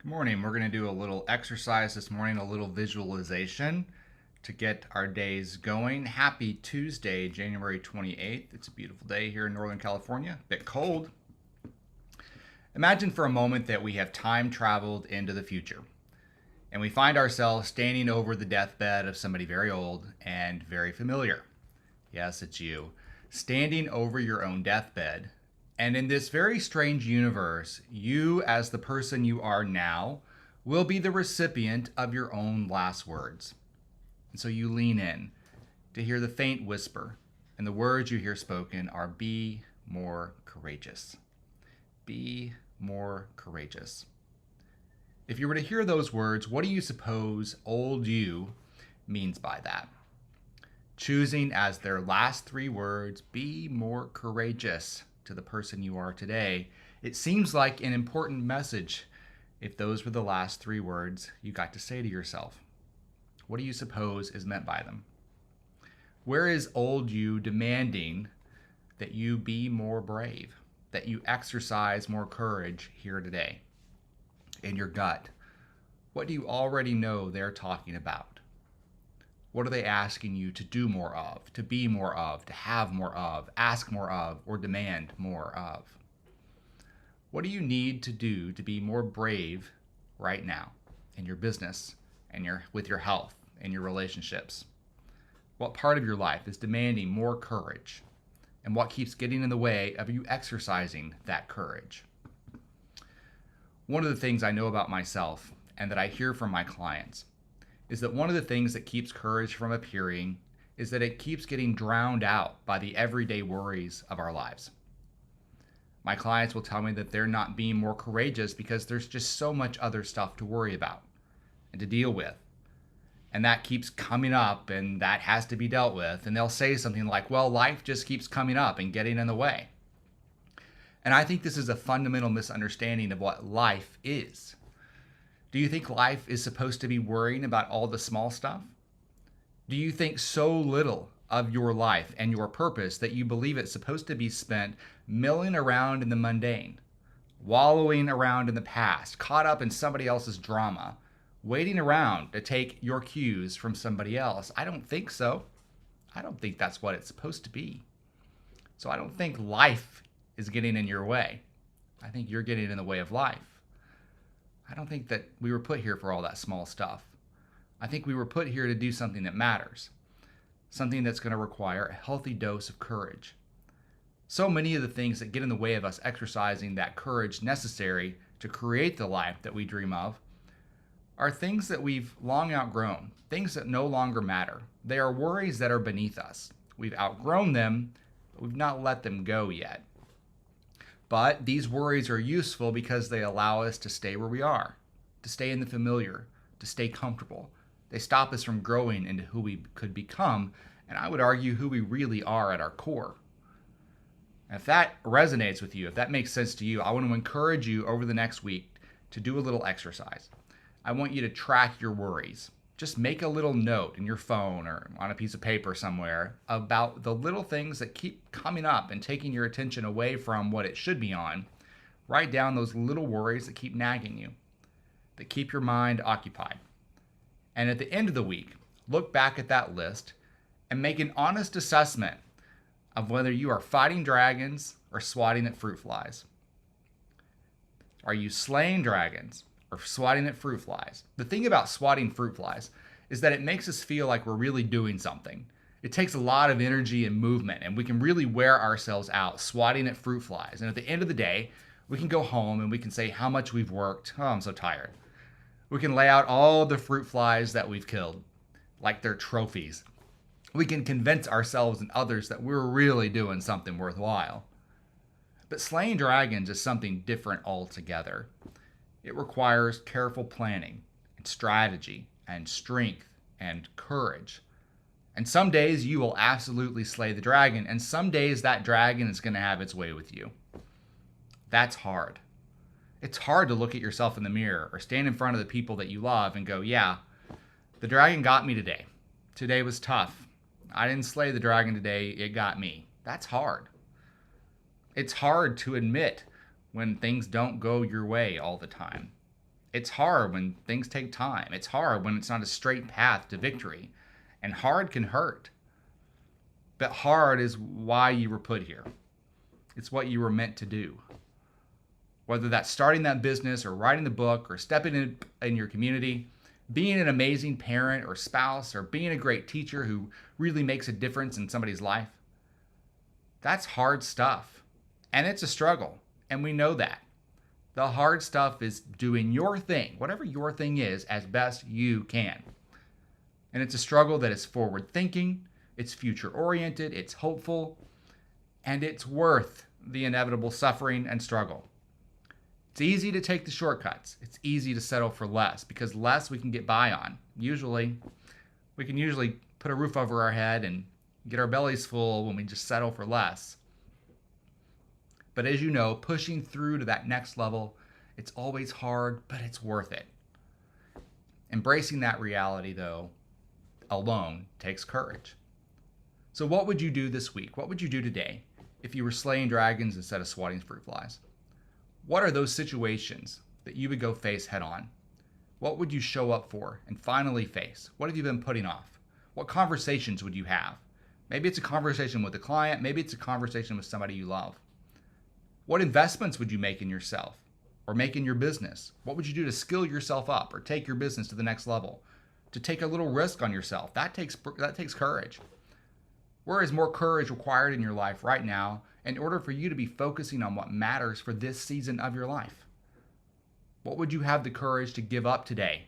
Good morning. We're going to do a little exercise this morning, a little visualization to get our days going. Happy Tuesday, January 28th. It's a beautiful day here in Northern California. A bit cold. Imagine for a moment that we have time traveled into the future and we find ourselves standing over the deathbed of somebody very old and very familiar. Yes, it's you. Standing over your own deathbed. And in this very strange universe, you, as the person you are now, will be the recipient of your own last words. And so you lean in to hear the faint whisper, and the words you hear spoken are be more courageous. Be more courageous. If you were to hear those words, what do you suppose old you means by that? Choosing as their last three words, be more courageous to the person you are today, it seems like an important message if those were the last three words you got to say to yourself. What do you suppose is meant by them? Where is old you demanding that you be more brave, that you exercise more courage here today? In your gut, what do you already know they're talking about? What are they asking you to do more of, to be more of, to have more of, ask more of, or demand more of? What do you need to do to be more brave right now in your business and with your health and your relationships? What part of your life is demanding more courage? And what keeps getting in the way of you exercising that courage? One of the things I know about myself and that I hear from my clients is that one of the things that keeps courage from appearing is that it keeps getting drowned out by the everyday worries of our lives. My clients will tell me that they're not being more courageous because there's just so much other stuff to worry about and to deal with. And that keeps coming up and that has to be dealt with. And they'll say something like, well, life just keeps coming up and getting in the way. And I think this is a fundamental misunderstanding of what life is. Do you think life is supposed to be worrying about all the small stuff? Do you think so little of your life and your purpose that you believe it's supposed to be spent milling around in the mundane, wallowing around in the past, caught up in somebody else's drama, waiting around to take your cues from somebody else? I don't think so. I don't think that's what it's supposed to be. So I don't think life is getting in your way. I think you're getting in the way of life. I don't think that we were put here for all that small stuff. I think we were put here to do something that matters, something that's going to require a healthy dose of courage. So many of the things that get in the way of us exercising that courage necessary to create the life that we dream of are things that we've long outgrown, things that no longer matter. They are worries that are beneath us. We've outgrown them, but we've not let them go yet. But these worries are useful because they allow us to stay where we are, to stay in the familiar, to stay comfortable. They stop us from growing into who we could become, and I would argue who we really are at our core. And if that resonates with you, if that makes sense to you, I want to encourage you over the next week to do a little exercise. I want you to track your worries. Just make a little note in your phone or on a piece of paper somewhere about the little things that keep coming up and taking your attention away from what it should be on. Write down those little worries that keep nagging you, that keep your mind occupied. And at the end of the week, look back at that list and make an honest assessment of whether you are fighting dragons or swatting at fruit flies. Are you slaying dragons or swatting at fruit flies? The thing about swatting fruit flies is that it makes us feel like we're really doing something. It takes a lot of energy and movement, and we can really wear ourselves out swatting at fruit flies. And at the end of the day, we can go home and we can say how much we've worked. Oh, I'm so tired. We can lay out all the fruit flies that we've killed like they're trophies. We can convince ourselves and others that we're really doing something worthwhile. But slaying dragons is something different altogether. It requires careful planning and strategy and strength and courage. And some days you will absolutely slay the dragon, and some days that dragon is going to have its way with you. That's hard. It's hard to look at yourself in the mirror or stand in front of the people that you love and go, yeah, the dragon got me today. Today was tough. I didn't slay the dragon today, it got me. That's hard. It's hard to admit when things don't go your way all the time. It's hard when things take time. It's hard when it's not a straight path to victory. And hard can hurt. But hard is why you were put here. It's what you were meant to do. Whether that's starting that business or writing the book or stepping in your community, being an amazing parent or spouse or being a great teacher who really makes a difference in somebody's life. That's hard stuff. And it's a struggle. And we know that. The hard stuff is doing your thing, whatever your thing is, as best you can. And it's a struggle that is forward thinking, it's future oriented, it's hopeful, and it's worth the inevitable suffering and struggle. It's easy to take the shortcuts. It's easy to settle for less because less we can get by on. We can usually put a roof over our head and get our bellies full when we just settle for less. But as you know, pushing through to that next level, it's always hard, but it's worth it. Embracing that reality, though, alone takes courage. So what would you do this week? What would you do today if you were slaying dragons instead of swatting fruit flies? What are those situations that you would go face head on? What would you show up for and finally face? What have you been putting off? What conversations would you have? Maybe it's a conversation with a client. Maybe it's a conversation with somebody you love. What investments would you make in yourself or make in your business? What would you do to skill yourself up or take your business to the next level? To take a little risk on yourself. That takes courage. Where is more courage required in your life right now in order for you to be focusing on what matters for this season of your life? What would you have the courage to give up today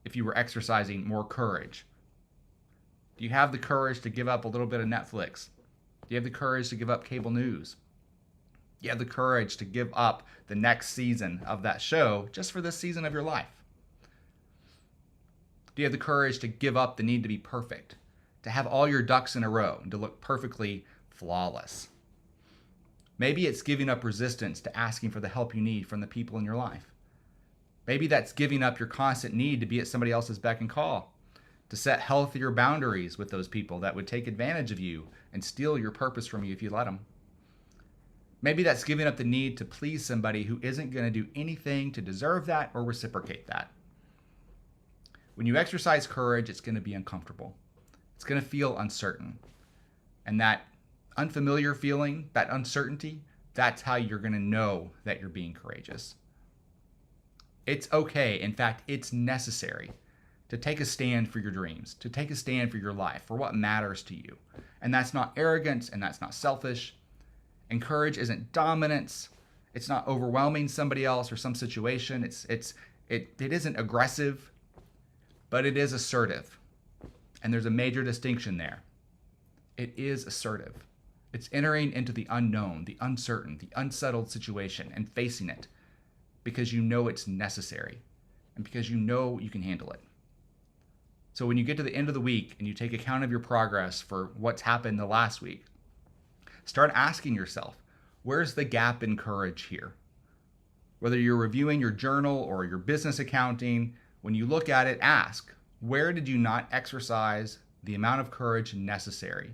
if you were exercising more courage? Do you have the courage to give up a little bit of Netflix? Do you have the courage to give up cable news? Do you have the courage to give up the next season of that show just for this season of your life? Do you have the courage to give up the need to be perfect, to have all your ducks in a row, and to look perfectly flawless? Maybe it's giving up resistance to asking for the help you need from the people in your life. Maybe that's giving up your constant need to be at somebody else's beck and call, to set healthier boundaries with those people that would take advantage of you and steal your purpose from you if you let them. Maybe that's giving up the need to please somebody who isn't going to do anything to deserve that or reciprocate that. When you exercise courage, it's going to be uncomfortable. It's going to feel uncertain. And that unfamiliar feeling, that uncertainty, that's how you're going to know that you're being courageous. It's okay. In fact, it's necessary to take a stand for your dreams, to take a stand for your life, for what matters to you. And that's not arrogance and that's not selfish. And courage isn't dominance. It's not overwhelming somebody else or some situation. It isn't aggressive, but it is assertive. And there's a major distinction there. It is assertive. It's entering into the unknown, the uncertain, the unsettled situation and facing it because you know it's necessary and because you know you can handle it. So when you get to the end of the week and you take account of your progress for what's happened the last week, start asking yourself, where's the gap in courage here? Whether you're reviewing your journal or your business accounting, when you look at it, ask, where did you not exercise the amount of courage necessary?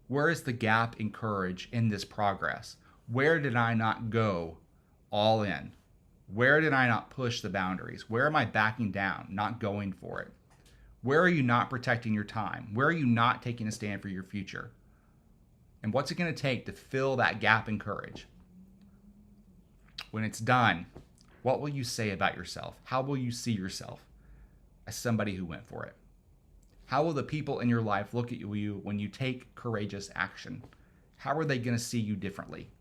Where is the gap in courage in this progress? Where did I not go all in? Where did I not push the boundaries? Where am I backing down, not going for it? Where are you not protecting your time? Where are you not taking a stand for your future? And what's it going to take to fill that gap in courage? When it's done, what will you say about yourself? How will you see yourself as somebody who went for it? How will the people in your life look at you when you take courageous action? How are they going to see you differently?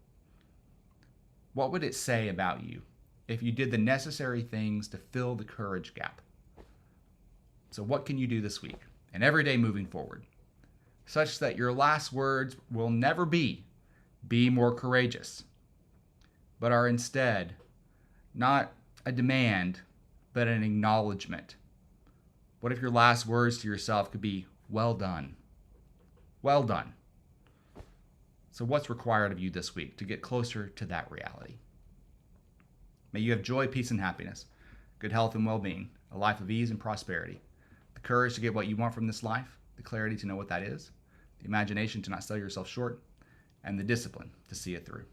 What would it say about you if you did the necessary things to fill the courage gap? So what can you do this week and every day moving forward, such that your last words will never be more courageous, but are instead not a demand, but an acknowledgement? What if your last words to yourself could be, well done? Well done. So what's required of you this week to get closer to that reality? May you have joy, peace, and happiness, good health and well-being, a life of ease and prosperity, the courage to get what you want from this life, the clarity to know what that is, the imagination to not sell yourself short, and the discipline to see it through.